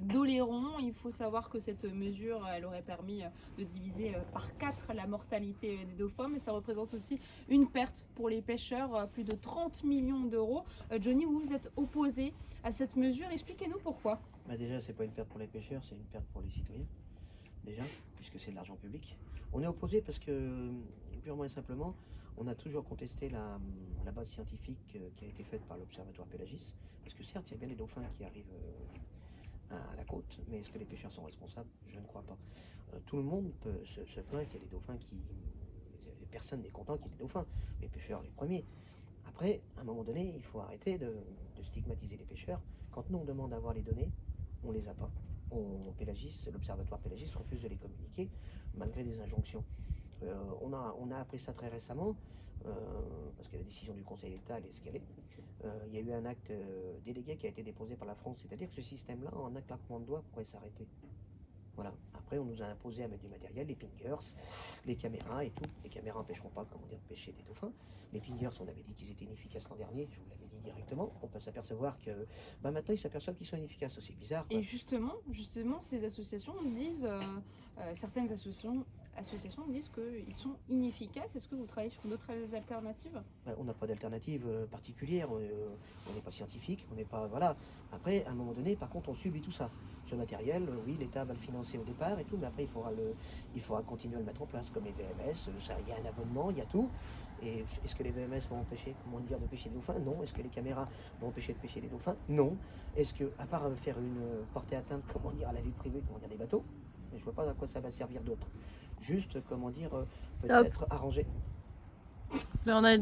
d'Oléron. Il faut savoir que cette mesure, elle aurait permis de diviser par 4 la mortalité des dauphins, mais ça représente aussi une perte pour les pêcheurs, plus de 30 millions d'euros. Johnny, vous êtes opposé à cette mesure, expliquez-nous pourquoi. Bah déjà, c'est pas une perte pour les pêcheurs, c'est une perte pour les citoyens, déjà, puisque c'est de l'argent public. On est opposé parce que, purement et simplement, on a toujours contesté la base scientifique qui a été faite par l'Observatoire Pélagis, parce que certes, il y a bien des dauphins qui arrivent à la côte, mais est-ce que les pêcheurs sont responsables? Je ne crois pas. Tout le monde peut se plaindre qu'il y a des dauphins qui... Personne n'est content qu'il y ait des dauphins, les pêcheurs les premiers. Après, à un moment donné, il faut arrêter de stigmatiser les pêcheurs. Quand nous on demande d'avoir les données, on les a pas. L'Observatoire Pélagis refuse de les communiquer malgré des injonctions. On a appris ça très récemment, parce que la décision du Conseil d'État elle est ce qu'elle est. Il y a eu un acte délégué qui a été déposé par la France, c'est-à-dire que ce système-là, en un claquement de doigts, pourrait s'arrêter. Voilà. Après, on nous a imposé à mettre du matériel, les pingers, les caméras et tout. Les caméras n'empêcheront pas, comment dire, de pêcher des dauphins. Les pingers, on avait dit qu'ils étaient inefficaces l'an dernier, je vous l'avais dit directement. On peut s'apercevoir que maintenant, ils s'aperçoivent qu'ils sont inefficaces. C'est bizarre, quoi. Et justement, ces associations disent, certaines associations disent qu'ils sont inefficaces. Est-ce que vous travaillez sur d'autres alternatives? On n'a pas d'alternative particulière, on n'est pas scientifique, on n'est pas... Voilà. Après, à un moment donné, par contre, on subit tout ça. Ce matériel, oui, l'État va le financer au départ et tout, mais après, il faudra continuer à le mettre en place, comme les VMS, il y a un abonnement, il y a tout. Et est-ce que les VMS vont empêcher, comment dire, de pêcher des dauphins? Non. Est-ce que les caméras vont empêcher de pêcher des dauphins? Non. Est-ce que, à part faire porter atteinte, comment dire, à la vie privée, comment dire, des bateaux, je vois pas à quoi ça va servir d'autre. Juste, comment dire, peut-être arranger. Mais on a